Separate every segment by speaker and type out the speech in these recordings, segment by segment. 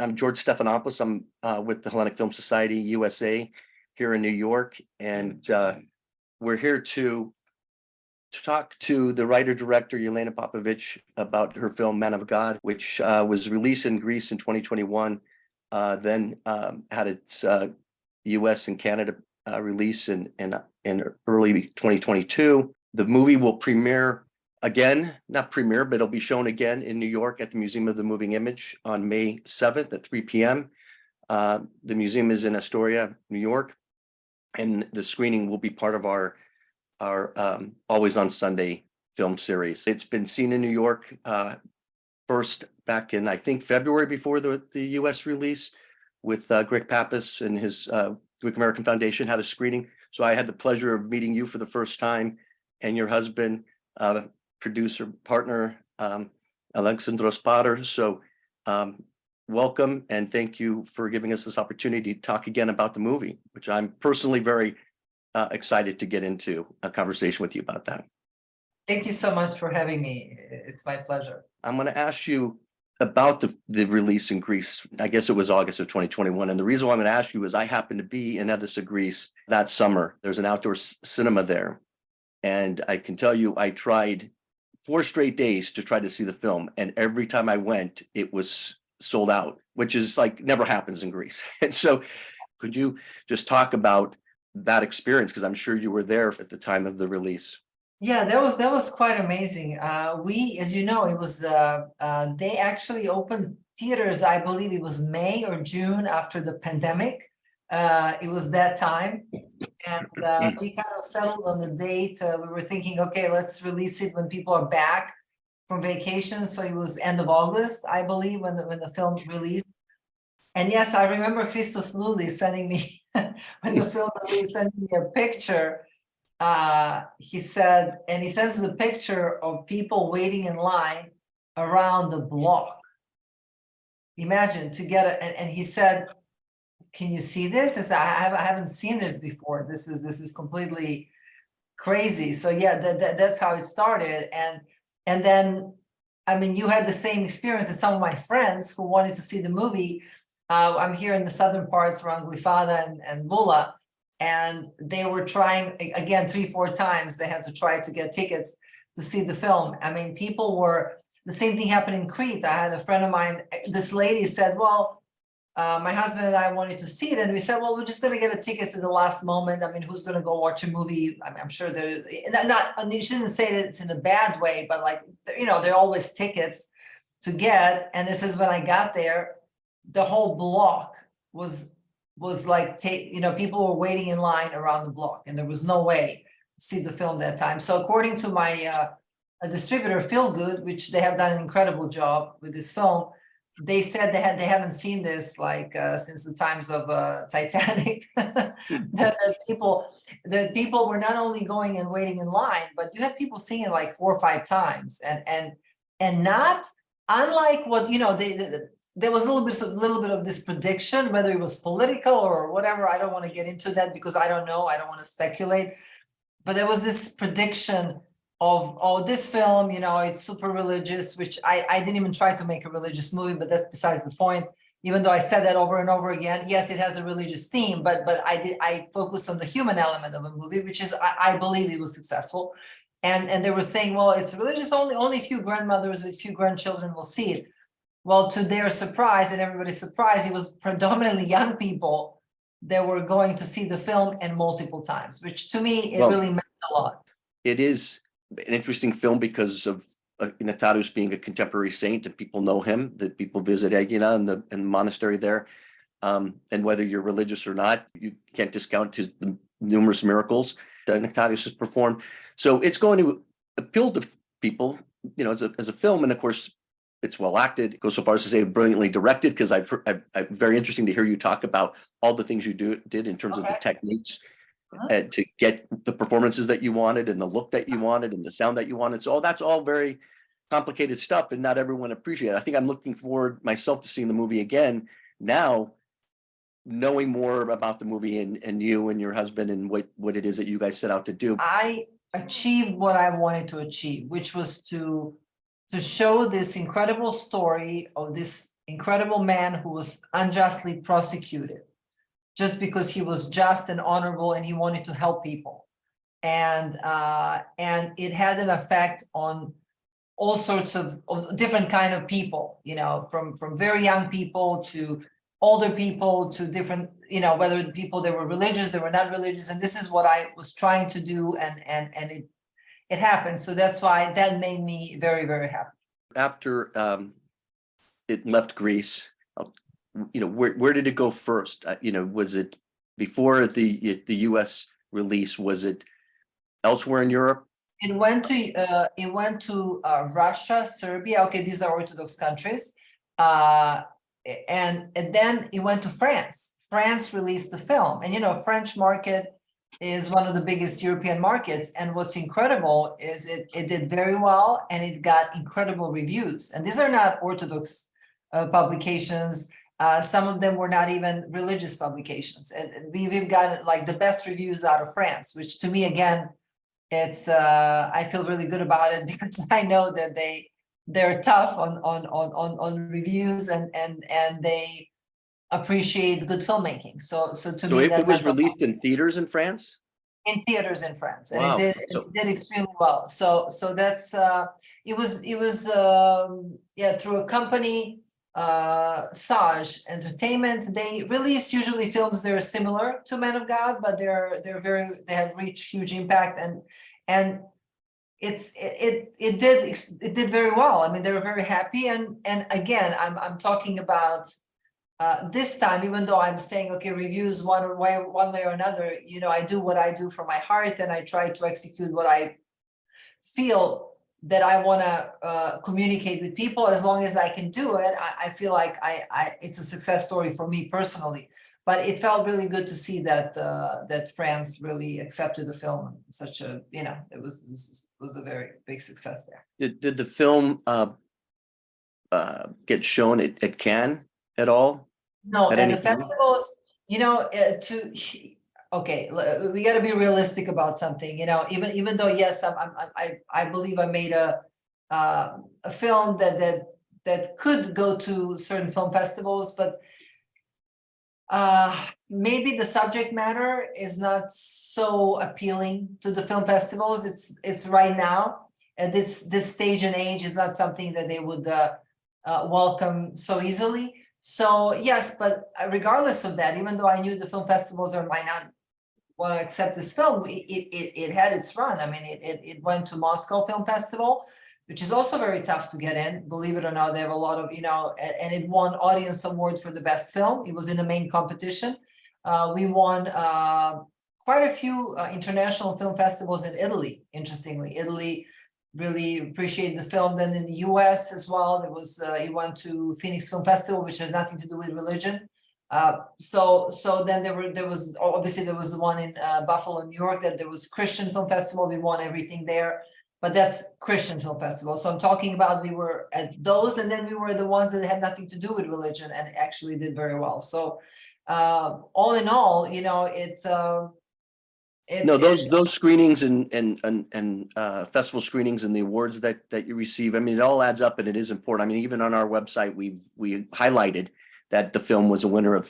Speaker 1: I'm George Stephanopoulos. I'm with the Hellenic Film Society USA here in New York, and we're here to talk to the writer-director Yelena Popovic about her film Man of God, which was released in Greece in 2021, then had its US and Canada release in early 2022. The movie will premiere again, not premiere, but it'll be shown again in New York at the Museum of the Moving Image on May 7th at 3 p.m. The museum is in Astoria, New York, and the screening will be part of our Always on Sunday film series. It's been seen in New York first back in, I think, February before the US release with Greg Pappas and his Greek American Foundation had a screening. So I had the pleasure of meeting you for the first time, and your husband, producer partner, Alexandros Pater. So welcome, and thank you for giving us this opportunity to talk again about the movie, which I'm personally very excited to get into a conversation with you about that.
Speaker 2: Thank you so much for having me. It's my pleasure.
Speaker 1: I'm going to ask you about the release in Greece. I guess it was August of 2021. And the reason why I'm going to ask you is I happened to be in Edessa, Greece that summer. There's an outdoor cinema there. And I can tell you, I tried 4 straight days to try to see the film. And every time I went, it was sold out, which is like never happens in Greece. And so could you just talk about that experience? Because I'm sure you were there at the time of the release.
Speaker 2: Yeah, that was quite amazing. We, as you know, it was they actually opened theaters. I believe it was May or June after the pandemic. It was that time, and we kind of settled on the date. We were thinking, okay, let's release it when people are back from vacation. So it was end of August, I believe, when the film released. And yes, I remember Christos Luli sending me when the film released, sending me a picture. He said, and he sends the picture of people waiting in line around the block. Imagine to get it, and he said, "Can you see this?" I said, I haven't seen this before. This is completely crazy. So yeah, that's how it started, and then, I mean, you had the same experience as some of my friends who wanted to see the movie. I'm here in the southern parts around Glyfada and Bula. And they were trying again 3-4 times. They had to try to get tickets to see the film. I mean, people were, the same thing happened in Crete. I had a friend of mine, this lady said, well, my husband and I wanted to see it. And we said, well, we're just going to get a ticket at the last moment. I mean, who's going to go watch a movie? I mean, I'm sure there, I mean, you shouldn't say that it's in a bad way, but like, you know, there are always tickets to get. And this is when I got there, the whole block was like, you know, people were waiting in line around the block, and there was no way to see the film that time. So according to my distributor, Feel Good, which they have done an incredible job with this film, they said they haven't seen this like since the times of Titanic. that people were not only going and waiting in line, but you had people seeing it like 4 or 5 times, and not unlike what, you know, there was a little bit of this prediction, whether it was political or whatever. I don't want to get into that because I don't know. I don't want to speculate. But there was this prediction of, oh, this film, you know, it's super religious, which I didn't even try to make a religious movie, but that's besides the point. Even though I said that over and over again, yes, it has a religious theme, but I focused on the human element of a movie, which is, I believe it was successful. And they were saying, well, it's religious, only a few grandmothers with a few grandchildren will see it. Well, to their surprise and everybody's surprise, it was predominantly young people that were going to see the film, and multiple times, which to me, it really meant a lot.
Speaker 1: It is an interesting film because of Nektarios being a contemporary saint, and people know him, that people visit Aegina and the monastery there. And whether you're religious or not, you can't discount the numerous miracles that Nektarios has performed. So it's going to appeal to people, you know, as a film. And of course, it's well acted. It goes so far as to say brilliantly directed, because I've very interesting to hear you talk about all the things you did in terms of the techniques to get the performances that you wanted, and the look that you wanted, and the sound that you wanted. So that's all very complicated stuff, and not everyone appreciates it. I think I'm looking forward myself to seeing the movie again now, knowing more about the movie and you and your husband and what it is that you guys set out to do.
Speaker 2: I achieved what I wanted to achieve, which was to show this incredible story of this incredible man who was unjustly prosecuted just because he was just and honorable and he wanted to help people. And it had an effect on all sorts of different kind of people, you know, from very young people to older people to different, you know, whether the people that were religious, they were not religious. And this is what I was trying to do, and it happened. So that's why that made me very, very happy.
Speaker 1: After it left Greece, you know, where did it go first? You know, was it before the US release? Was it elsewhere in Europe?
Speaker 2: It went to Russia, Serbia. Okay, these are Orthodox countries, and then it went to France. France released the film, and you know, French market is one of the biggest European markets. And what's incredible is it did very well, and it got incredible reviews. And these are not Orthodox publications. Some of them were not even religious publications, and we've got like the best reviews out of France, which to me, again, it's I feel really good about it because I know that they're tough on reviews, and they appreciate good filmmaking. So to me,
Speaker 1: It was released in theaters in France?
Speaker 2: In theaters in France, and
Speaker 1: Wow.
Speaker 2: it did extremely well. So that's it was yeah, through a company, Sage Entertainment. They release usually films that are similar to Men of God, but they have reached huge impact, and it did very well. I mean, they were very happy, and again, I'm talking about this time, even though I'm saying, okay, reviews one way or another, you know, I do what I do from my heart, and I try to execute what I feel that I want to communicate with people. As long as I can do it, I feel like it's a success story for me personally. But it felt really good to see that that France really accepted the film. Such a, you know, it was a very big success there.
Speaker 1: Did the film get shown at Cannes at all?
Speaker 2: No,
Speaker 1: At
Speaker 2: and
Speaker 1: any
Speaker 2: the
Speaker 1: point?
Speaker 2: festivals, you know, okay, we got to be realistic about something. You know, even though yes, I believe I made a film that could go to certain film festivals, but maybe the subject matter is not so appealing to the film festivals. It's right now at this stage and age is not something that they would welcome so easily. So yes, but regardless of that, even though I knew the film festivals might not want to accept this film, it had its run. I mean, it went to Moscow Film Festival, which is also very tough to get in. Believe it or not, they have a lot of, you know, and it won Audience Award for the best film. It was in the main competition. We won quite a few international film festivals in Italy. Interestingly, Italy really appreciated the film. Then in the US as well, there was it went to Phoenix Film Festival, which has nothing to do with religion. So then there was obviously there was the one in Buffalo, New York, that there was Christian Film Festival. We won everything there, but that's Christian Film Festival. So I'm talking about we were at those, and then we were the ones that had nothing to do with religion and actually did very well. So all in all, you know,
Speaker 1: No, those screenings and festival screenings and the awards that you receive, I mean, it all adds up, and it is important. I mean, even on our website, we highlighted that the film was a winner of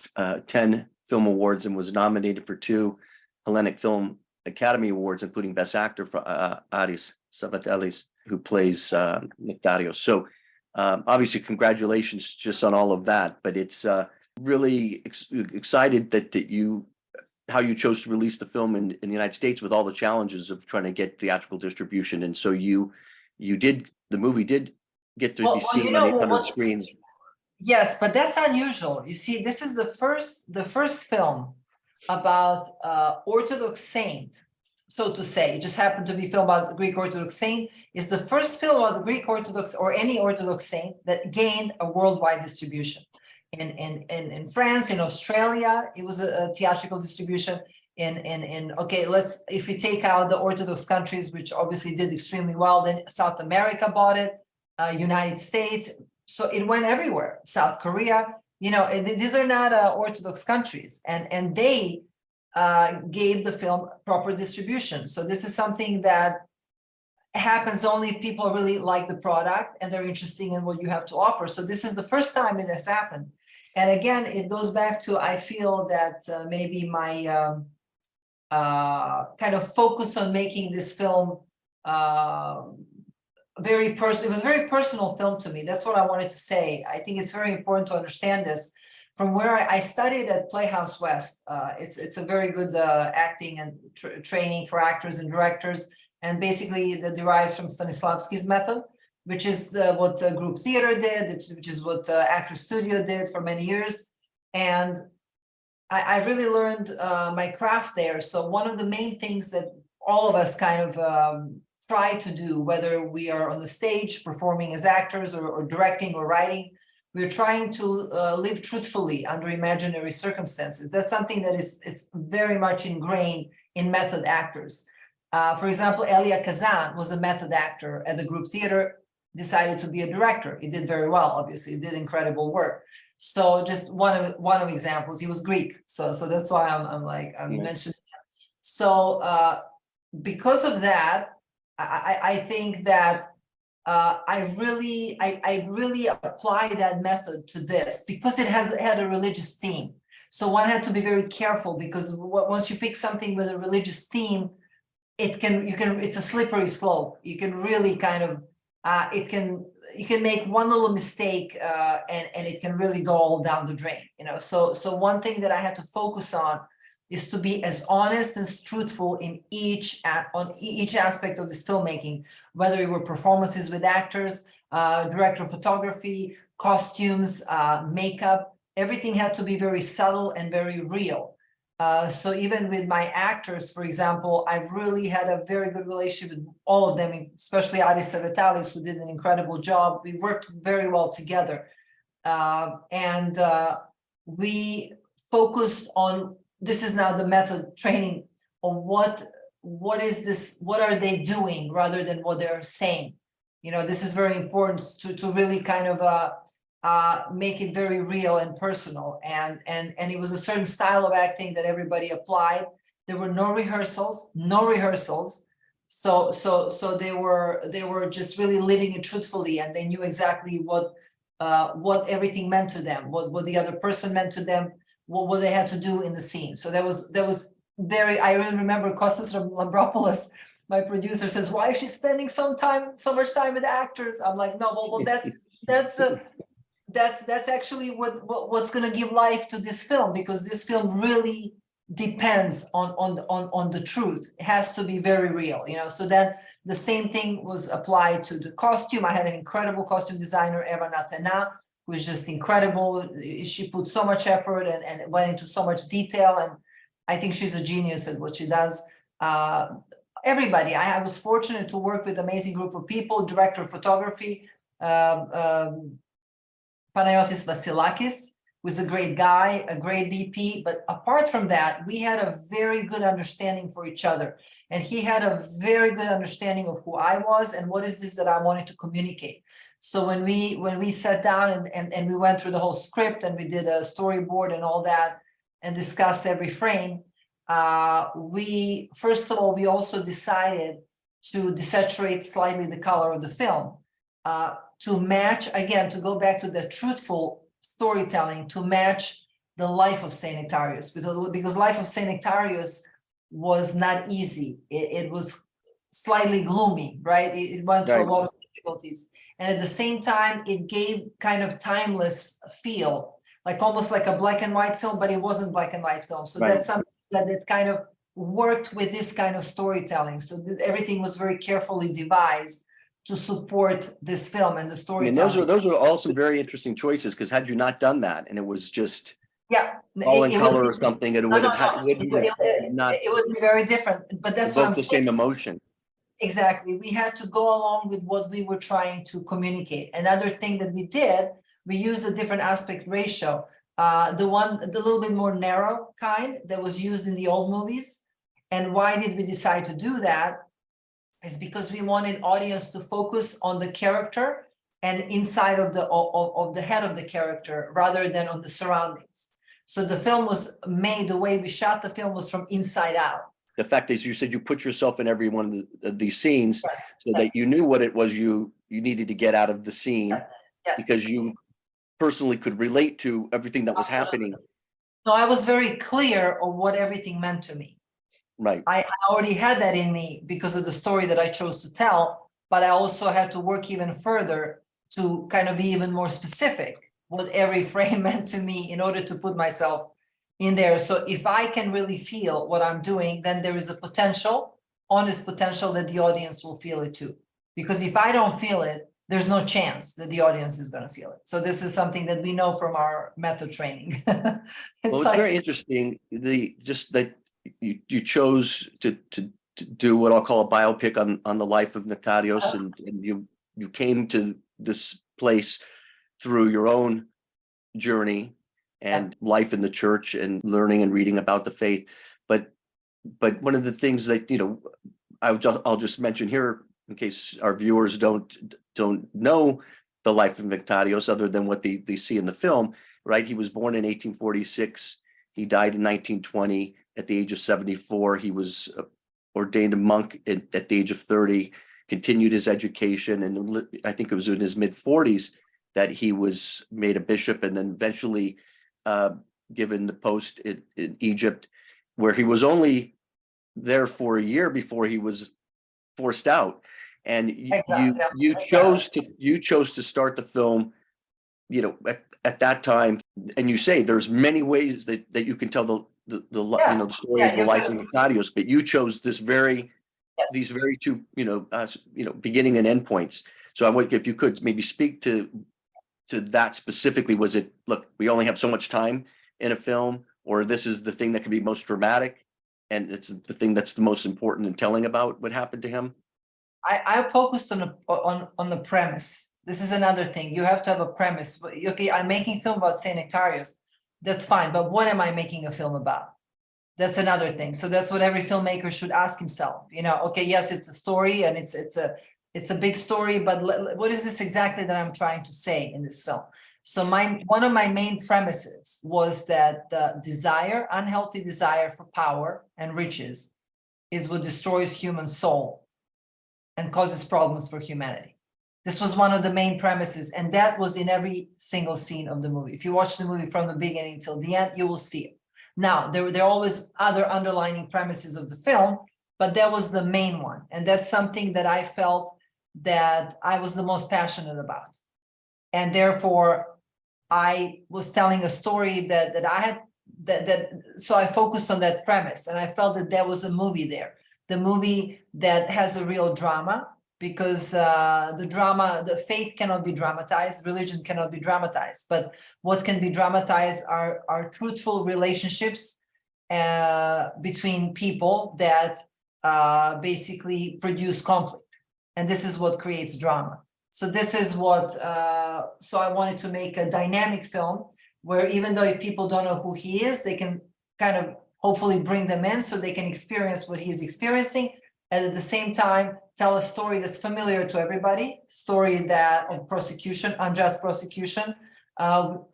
Speaker 1: 10 film awards and was nominated for 2 Hellenic Film Academy Awards, including Best Actor for Aris Savatellis, who plays Nektarios. So obviously, congratulations just on all of that. But it's really excited that how you chose to release the film in the United States with all the challenges of trying to get theatrical distribution. And so the movie did get to be seen on 800 screens.
Speaker 2: Yes, but that's unusual. You see, this is the first film about Orthodox saint, so to say. It just happened to be film about the Greek Orthodox saint. Is the first film about the Greek Orthodox or any Orthodox saint that gained a worldwide distribution. In France, in Australia, it was a theatrical distribution. Okay, if we take out the Orthodox countries, which obviously did extremely well, then South America bought it, United States. So it went everywhere. South Korea, you know, these are not Orthodox countries, and they gave the film proper distribution. So this is something that happens only if people really like the product and they're interested in what you have to offer. So this is the first time it has happened. And again, it goes back to, I feel that maybe my kind of focus on making this film very personal. It was a very personal film to me. That's what I wanted to say. I think it's very important to understand this. From where I studied at Playhouse West, it's a very good acting and training for actors and directors, and basically that derives from Stanislavski's method, which is what group theater did, which is what Actor Studio did for many years, and I really learned my craft there. So one of the main things that all of us kind of try to do, whether we are on the stage performing as actors or directing or writing, we're trying to live truthfully under imaginary circumstances. That's something that it's very much ingrained in method actors. For example, Elia Kazan was a method actor at the group theater, decided to be a director. He did very well, obviously, he did incredible work. So just one of examples, he was Greek. So that's why I'm mentioning that. So because of that, I think that I really apply that method to this because it had a religious theme. So one had to be very careful, because once you pick something with a religious theme, it's a slippery slope. You can really kind of you can make one little mistake and it can really go all down the drain. So one thing that I had to focus on is to be as honest and truthful in on each aspect of this filmmaking, whether it were performances with actors, director of photography, costumes, makeup. Everything had to be very subtle and very real. So even with my actors, for example, I've really had a very good relationship with all of them, especially Aris Saint, who did an incredible job. We worked very well together. And we focused on, this is now the method training of what is this, what are they doing rather than what they're saying. This is very important to really kind of make it very real and personal. And it was a certain style of acting that everybody applied. There were no rehearsals. So they were just really living it truthfully, and they knew exactly what everything meant to them, what the other person meant to them, what they had to do in the scene. So that was very, I really remember Kostas Lambropoulos, my producer, says, why is she spending so much time with actors? I'm like, no, well that's actually what's going to give life to this film, because this film really depends on the truth. It has to be very real, So then the same thing was applied to the costume. I had an incredible costume designer, Eva Natena, who is just incredible. She put so much effort and went into so much detail, and I think she's a genius at what she does. Everybody, I was fortunate to work with an amazing group of people. Director of photography, Panayotis Vasilakis, was a great guy, a great DP. But apart from that, we had a very good understanding for each other. And he had a very good understanding of who I was and what is this that I wanted to communicate. So when we sat down and we went through the whole script and we did a storyboard and all that and discussed every frame, we also decided to desaturate slightly the color of the film to match, again, to go back to the truthful storytelling, to match the life of Saint Nektarios, because life of Saint Nektarios was not easy. It was slightly gloomy, right? It went through a lot of difficulties. And at the same time, it gave kind of timeless feel, like almost like a black and white film, but it wasn't black and white film. So that's something that it kind of worked with this kind of storytelling. So everything was very carefully devised to support this film and the storytelling.
Speaker 1: And those are all some very interesting choices, because had you not done that and it was just all in color or something, it would be
Speaker 2: very different. But that's what I'm saying.
Speaker 1: The same emotion.
Speaker 2: Exactly. We had to go along with what we were trying to communicate. Another thing that we did, we used a different aspect ratio. The little bit more narrow kind that was used in the old movies. And why did we decide to do that? Is because we wanted audience to focus on the character and inside of the head of the character rather than on the surroundings. So the film was made, the way we shot the film was from inside out.
Speaker 1: the fact is, you said you put yourself in every one of these scenes
Speaker 2: Yes,
Speaker 1: so that
Speaker 2: yes,
Speaker 1: you knew what it was you needed to get out of the scene
Speaker 2: yes, yes,
Speaker 1: because you personally could relate to everything that was
Speaker 2: absolutely.
Speaker 1: happening.
Speaker 2: No, I was very clear on what everything meant to me.
Speaker 1: Right.
Speaker 2: I already had that in me because of the story that I chose to tell, but I also had to work even further to kind of be even more specific what every frame meant to me in order to put myself in there. So if I can really feel what I'm doing, then there is a potential, honest potential that the audience will feel it too. Because if I don't feel it, there's no chance that the audience is going to feel it. So this is something that we know from our method training.
Speaker 1: Well, it's very interesting, just that you chose to do what I'll call a biopic on the life of Nektarios, and you came to this place through your own journey and life in the church and learning and reading about the faith. But one of the things that, I'll just mention here in case our viewers don't know the life of Nektarios other than what they see in the film, right? He was born in 1846. He died in 1920 at the age of 74. He was ordained a monk at the age of 30, continued his education, and I think it was in his mid-40s that he was made a bishop, and then eventually given the post in Egypt, where he was only there for a year before he was forced out. And you chose to start the film, at that time, and you say there's many ways that you can tell the story of the life of Nektarios, but you chose these very two beginning and end points. So I would, if you could maybe speak to that specifically. Was it, look, we only have so much time in a film, or this is the thing that can be most dramatic and it's the thing that's the most important in telling about what happened to him?
Speaker 2: I focused on the premise. This is another thing. You have to have a premise. Okay, I'm making film about Saint Nektarios. That's fine, but what am I making a film about? That's another thing. So that's what every filmmaker should ask himself. Okay, yes, it's a story and it's a big story, but what is this exactly that I'm trying to say in this film? So one of my main premises was that the unhealthy desire for power and riches is what destroys human soul and causes problems for humanity. This was one of the main premises, and that was in every single scene of the movie. If you watch the movie from the beginning till the end, you will see it. Now, there are always other underlying premises of the film, but that was the main one. And that's something that I felt that I was the most passionate about. And therefore, I was telling a story that I had, so I focused on that premise, and I felt that there was a movie there. The movie that has a real drama, because the faith cannot be dramatized, religion cannot be dramatized, but what can be dramatized are truthful relationships between people that basically produce conflict, and this is what creates drama. So this is what, so I wanted to make a dynamic film where even though if people don't know who he is, they can kind of hopefully bring them in so they can experience what he's experiencing, and at the same time tell a story that's familiar to everybody, story that of persecution, unjust persecution,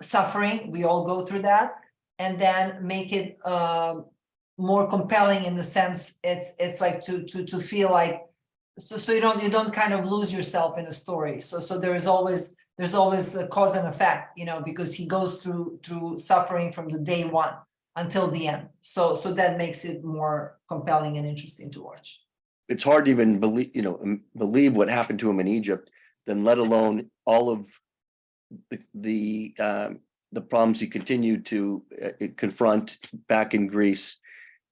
Speaker 2: suffering, we all go through that, and then make it more compelling in the sense it's like to feel like, so you don't kind of lose yourself in a story. So there's always a cause and effect, because he goes through suffering from the day one until the end. So that makes it more compelling and interesting to watch.
Speaker 1: It's hard to even believe what happened to him in Egypt, then let alone all of the problems he continued to confront back in Greece,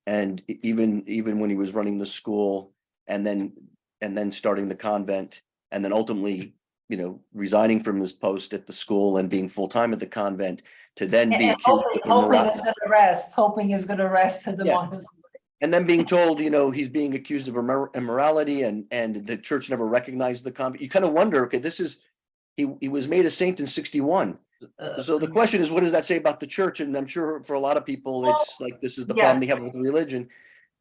Speaker 1: and even when he was running the school, and then starting the convent, and then ultimately resigning from his post at the school and being full-time at the convent, to then be accused of
Speaker 2: hoping is going to rest at the monastery.
Speaker 1: And then being told, he's being accused of immorality, and the church never recognized the convent. You kind of wonder, okay, he was made a saint in 61. So the question is, what does that say about the church? And I'm sure for a lot of people, it's like, this is the problem they have with religion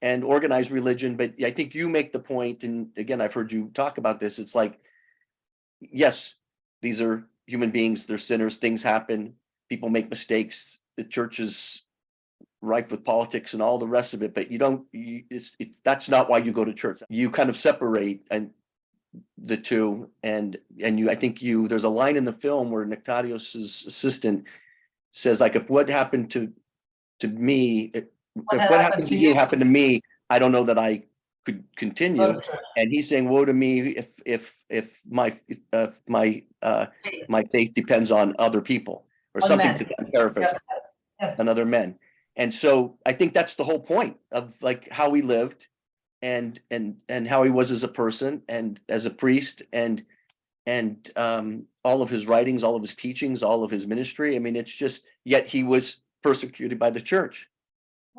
Speaker 1: and organized religion. But I think you make the point, and again, I've heard you talk about this. It's like, yes, these are human beings, they're sinners, things happen, people make mistakes. The church is rife with politics and all the rest of it, but you don't, that's not why you go to church. You kind of separate and the two, and I think there's a line in the film where Nektarios's assistant says, like, if what happened to me, if what happened to you happened to me, I don't know that I could continue. And he's saying, woe to me if my my faith depends on other people, or something to that, paraphrase, on other men. And so I think that's the whole point of, like, how he lived and how he was as a person and as a priest, and all of his writings, all of his teachings, all of his ministry. I mean, it's just, yet he was persecuted by the church.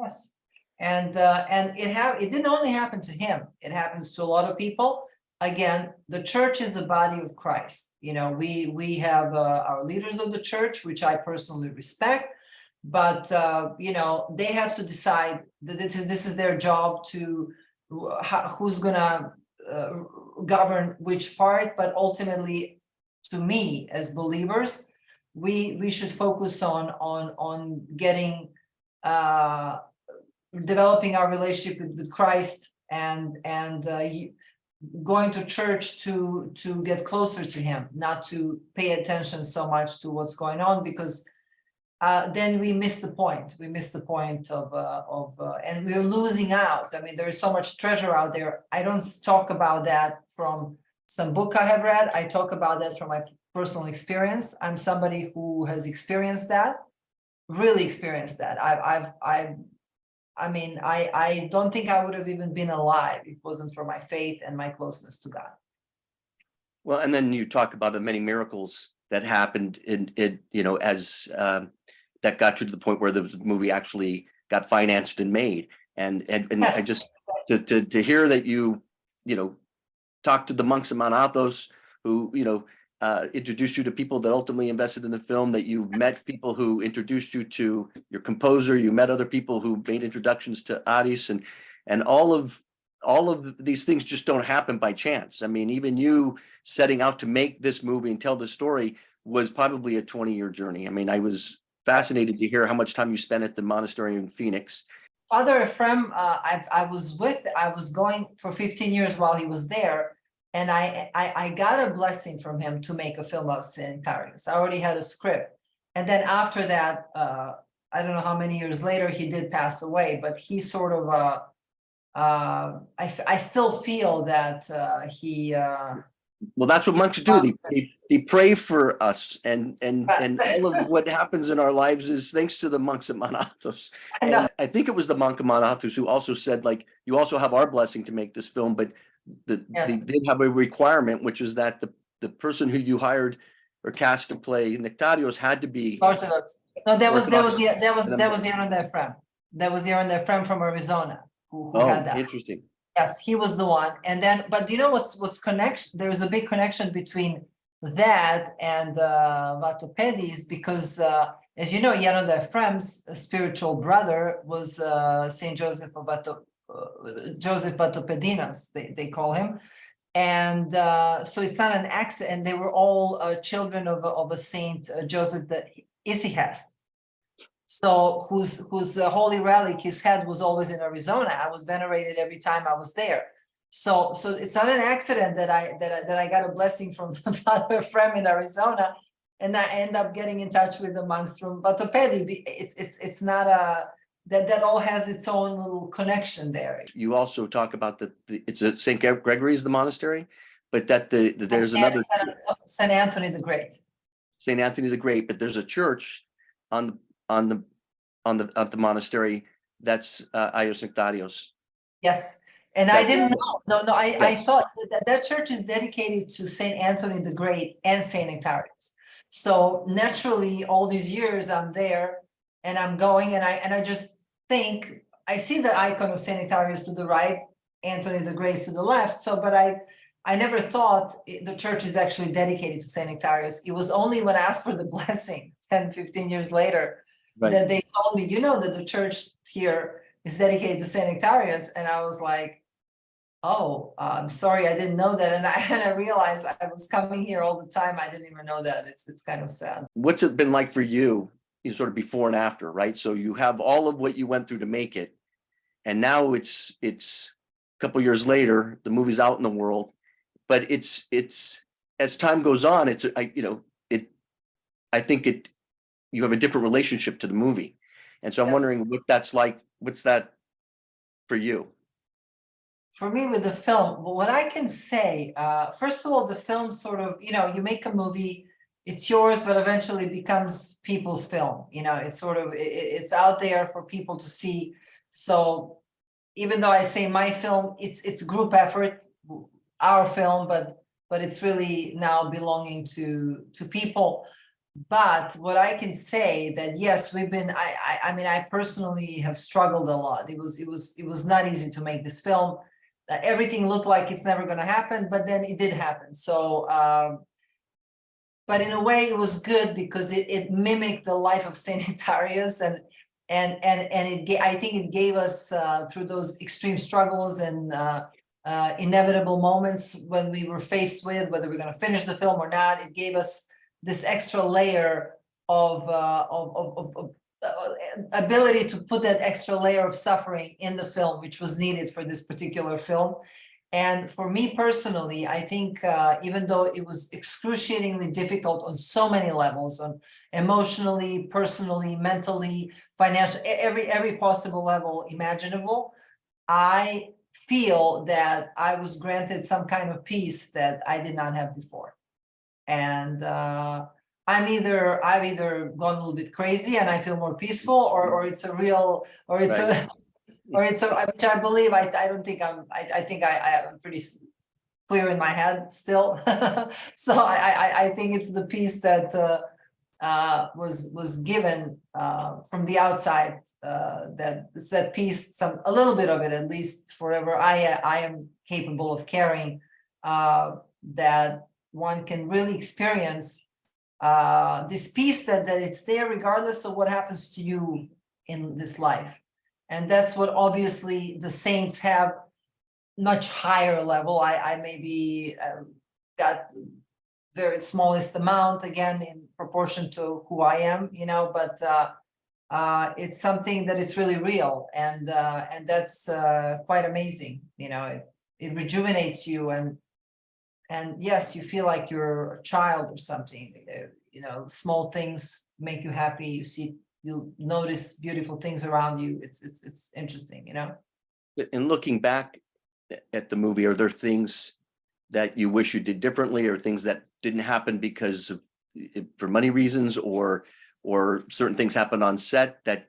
Speaker 2: Yes. And it didn't only happen to him, it happens to a lot of people. Again, the church is the body of Christ. You know, we have our leaders of the church, which I personally respect, but you know, they have to decide that this is their job to who's gonna govern which part. But ultimately, to me, as believers, we should focus on getting developing our relationship with Christ, and going to church to get closer to him, not to pay attention so much to what's going on, because then we miss the point. We miss the point of and we're losing out. I mean, there is so much treasure out there. I don't talk about that from some book I have read. I talk about that from my personal experience. I'm somebody who has experienced that, really experienced that. I mean, I don't think I would have even been alive if it wasn't for my faith and my closeness to God.
Speaker 1: Well, and then you talk about the many miracles that happened in you know, as that got you to the point where the movie actually got financed and made. And
Speaker 2: Yes.
Speaker 1: I just to hear that you know, talked to the monks of Mount Athos, who, you know, introduced you to people that ultimately invested in the film, that you've met people who introduced you to your composer, you met other people who made introductions to Aris, and all of these things just don't happen by chance. I mean, even you setting out to make this movie and tell the story was probably a 20-year journey. I mean, I was fascinated to hear how much time you spent at the monastery in Phoenix.
Speaker 2: Father Ephraim, I was going for 15 years while he was there. And I got a blessing from him to make a film of Saint Nektarios. I already had a script. And then after that, I don't know how many years later, he did pass away, but he sort of, I still feel that he...
Speaker 1: Well, that's what monks do. They pray for us, and all of what happens in our lives is thanks to the monks at Mount Athos. And I think it was the monk of Mount Athos who also said, like, you also have our blessing to make this film, but they did have a requirement, which is that the person who you hired or cast to play Nektarios had to be
Speaker 2: Orthodox. No, that was Yelena Ephraim. That was Yelena Ephraim from Arizona who had that.
Speaker 1: Interesting.
Speaker 2: Yes, he was the one. And then, but you know what's connection? There is a big connection between that and Vatopedis, because as you know, Yelena Ephraim's spiritual brother was Saint Joseph of Joseph Vatopedinos, they call him. And so it's not an accident. And they were all children of a Saint Joseph the Issachar. So whose holy relic, his head was always in Arizona. I would venerate it every time I was there. So it's not an accident that I got a blessing from Father Ephraim in Arizona, and I end up getting in touch with the monks from Vatopedi. It's not a that all has its own little connection there.
Speaker 1: You also talk about it's at St. Gregory's, the monastery, but that there's another
Speaker 2: St. Anthony the Great.
Speaker 1: St. Anthony the Great, but there's a church on the monastery that's Saint Nektarios.
Speaker 2: Yes, and I didn't know. No, I thought that church is dedicated to Saint Anthony the Great and Saint Nektarios. So naturally, all these years I'm there, and I'm going, and I just think I see the icon of Saint Nektarios to the right, Anthony the Great to the left. So, but I never thought the church is actually dedicated to Saint Nektarios. It was only when I asked for the blessing 10, 15 years later that they told me, you know, that the church here is dedicated to Saint Nektarios. And I was like, oh, I'm sorry, I didn't know that. And I realized I was coming here all the time. I didn't even know that. It's kind of sad.
Speaker 1: What's it been like for you, sort of before and after, right? So you have all of what you went through to make it, and now it's a couple years later, the movie's out in the world, but it's as time goes on, I think you have a different relationship to the movie, and so I'm
Speaker 2: Yes.
Speaker 1: wondering what that's like. What's that for you?
Speaker 2: For me, with the film, well, what I can say, first of all, the film sort of, you make a movie, it's yours, but eventually becomes people's film. It's sort of, it's out there for people to see. So even though I say my film, it's group effort, our film, but it's really now belonging to people. But what I can say that yes, we've been. I mean, I personally have struggled a lot. It was not easy to make this film. Everything looked like it's never going to happen, but then it did happen. So, but in a way, it was good because it mimicked the life of Saint Nektarios, and I think it gave us through those extreme struggles and inevitable moments when we were faced with whether we're going to finish the film or not. It gave us this extra layer of ability to put that extra layer of suffering in the film, which was needed for this particular film. And for me personally, I think even though it was excruciatingly difficult on so many levels, on emotionally, personally, mentally, financially, every possible level imaginable, I feel that I was granted some kind of peace that I did not have before. And I've either gone a little bit crazy and I feel more peaceful, or it's a real, or it's
Speaker 1: Right.
Speaker 2: which I believe. I don't think I think I am pretty clear in my head still. So I think it's the peace that was given from the outside, that it's that peace, a little bit of it at least, forever I am capable of carrying, that one can really experience this peace that it's there regardless of what happens to you in this life. And that's what obviously the saints have, much higher level. I maybe got very smallest amount, again, in proportion to who I am, but it's something that it's really real, and that's quite amazing. It rejuvenates you, and yes, you feel like you're a child or something. Small things make you happy. You notice beautiful things around you. It's interesting.
Speaker 1: And looking back at the movie, are there things that you wish you did differently, or things that didn't happen because of for money reasons, or certain things happened on set that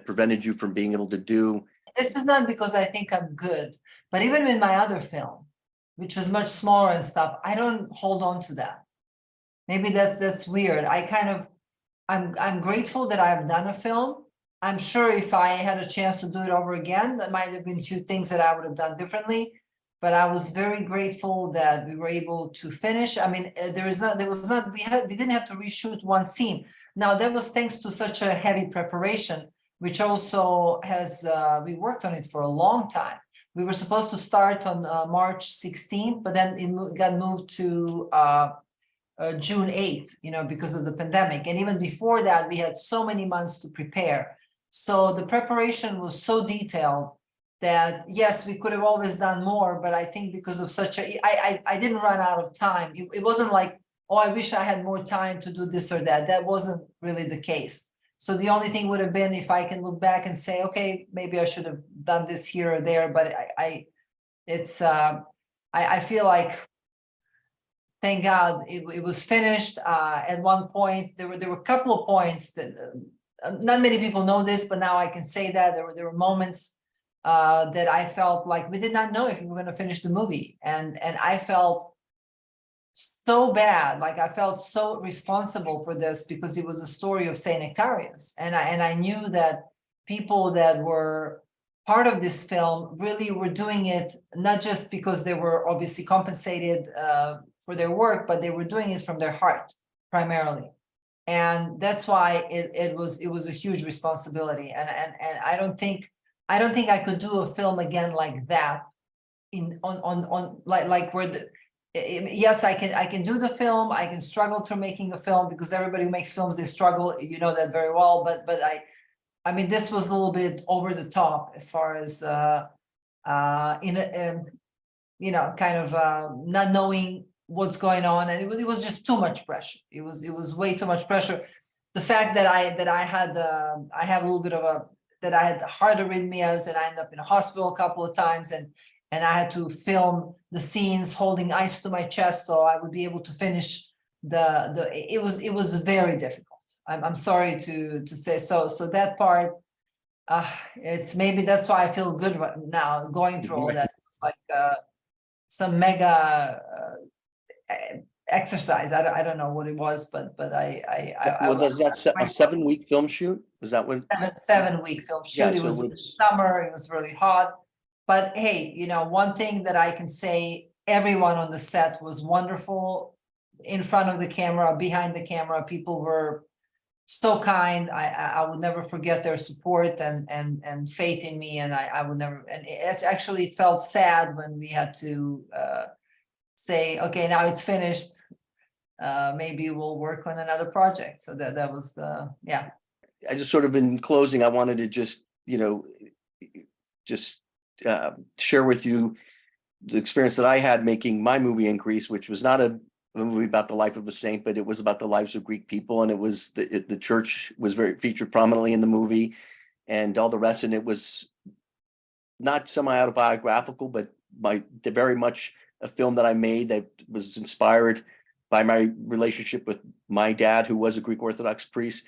Speaker 1: prevented you from being able to do?
Speaker 2: This is not because I think I'm good, but even with my other film, which was much smaller and stuff, I don't hold on to that. Maybe that's weird. I'm grateful that I've done a film. I'm sure if I had a chance to do it over again, there might have been a few things that I would have done differently. But I was very grateful that we were able to finish. I mean, we didn't have to reshoot one scene. Now that was thanks to such a heavy preparation, which also has we worked on it for a long time. We were supposed to start on March 16th, but then it got moved to June 8th, because of the pandemic. And even before that, we had so many months to prepare. So the preparation was so detailed that, yes, we could have always done more, but I think because of I didn't run out of time. It wasn't like, oh, I wish I had more time to do this or that. That wasn't really the case. So the only thing would have been if I can look back and say, okay, maybe I should have done this here or there, but I feel like, thank God it was finished. At one point, there were a couple of points that not many people know this, but now I can say that there were moments that I felt like we did not know if we were going to finish the movie, and I felt so bad, like I felt so responsible for this because it was a story of Saint Nektarios, and I knew that people that were part of this film really were doing it not just because they were obviously compensated for their work, but they were doing it from their heart primarily, and that's why it was a huge responsibility, and I don't think I could do a film again like that, on like where yes, I can do the film. I can struggle through making a film because everybody who makes films, they struggle. You know that very well. But I mean, this was a little bit over the top as far as you know, kind of not knowing what's going on, and it was just too much pressure. It was way too much pressure. The fact that I had I have a little bit of that I had heart arrhythmias and I ended up in a hospital a couple of times, and I had to film the scenes holding ice to my chest so I would be able to finish it was very difficult. I'm sorry to say so. So that part, it's maybe that's why I feel good right now going through all that. It's like some mega exercise. I don't know what it was, but
Speaker 1: Well, was that a 7-week film shoot? Was that when?
Speaker 2: 7 week film shoot.
Speaker 1: Yeah,
Speaker 2: It
Speaker 1: so
Speaker 2: was
Speaker 1: it was-
Speaker 2: summer. It was really hot. But hey, you know, one thing that I can say, everyone on the set was wonderful. In front of the camera, behind the camera, people were so kind. I would never forget their support and faith in me, and I would never. And it's actually, it felt sad when we had to say, okay, now it's finished. Maybe we'll work on another project. So that was the, yeah.
Speaker 1: I just sort of, in closing, I wanted to just, you know, just share with you the experience that I had making my movie in Greece, which was not a movie about the life of a saint, but it was about the lives of Greek people, and it was the church was very featured prominently in the movie, and all the rest. And it was not semi-autobiographical, but very much a film that I made that was inspired by my relationship with my dad, who was a Greek Orthodox priest.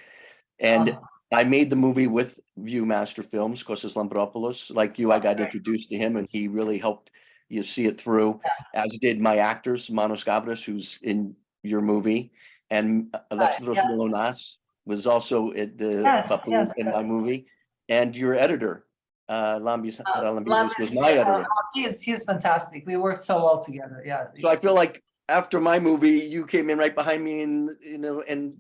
Speaker 1: And I made the movie with Viewmaster Films, Kostas Lambropoulos. Like you, I got introduced to him, and he really helped you see it through, as did my actors, Manos Gavras, who's in your movie, and Alexandros Milonas was also at the in my movie, and your editor, Lambis was my editor.
Speaker 2: He is fantastic. We worked so well together. Yeah.
Speaker 1: So I feel like after my movie, you came in right behind me, and you know, and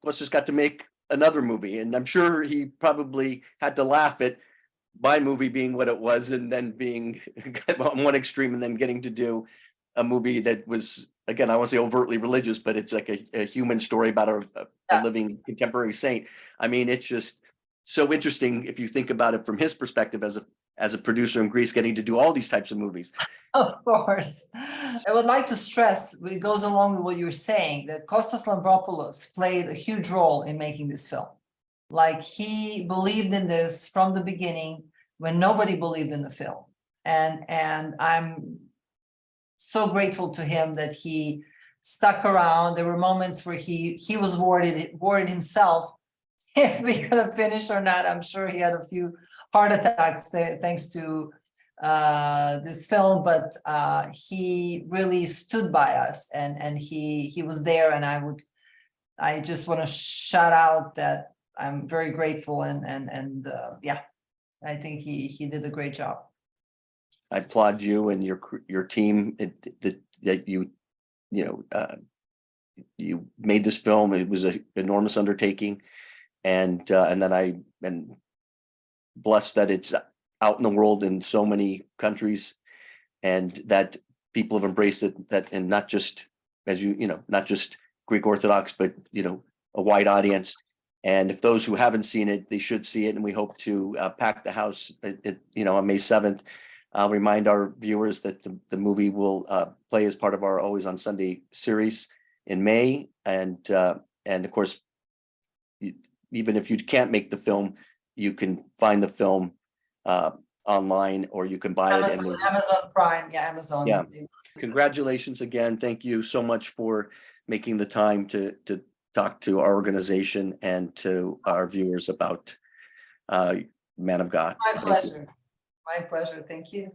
Speaker 1: Kostas got to make another movie, and I'm sure he probably had to laugh at my movie being what it was, and then being on one extreme, and then getting to do a movie that was, again, I won't say overtly religious, but it's like a human story about a living contemporary saint. I mean, it's just so interesting if you think about it from his perspective as a producer in Greece, getting to do all these types of movies.
Speaker 2: Of course. I would like to stress, it goes along with what you're saying, that Kostas Lambropoulos played a huge role in making this film. Like, he believed in this from the beginning when nobody believed in the film. And I'm so grateful to him that he stuck around. There were moments where he was worried himself if we could have finished or not. I'm sure he had a few heart attacks thanks to this film, but he really stood by us, and he was there. And I just want to shout out that I'm very grateful, and yeah, I think he did a great job.
Speaker 1: I applaud you and your team that you you made this film. It was an enormous undertaking, and then I'm blessed that it's out in the world in so many countries, and that people have embraced it. That, and not just, as not just Greek Orthodox, but a wide audience. And if those who haven't seen it, they should see it. And we hope to pack the house on May 7th. I'll remind our viewers that the movie will play as part of our Always on Sunday series in May. And of course, even if you can't make the film, you can find the film online, or you can buy it.
Speaker 2: Amazon Prime. Yeah, Amazon.
Speaker 1: Yeah. Congratulations again. Thank you so much for making the time to talk to our organization and to our viewers about Man of God.
Speaker 2: My pleasure. My pleasure. Thank you.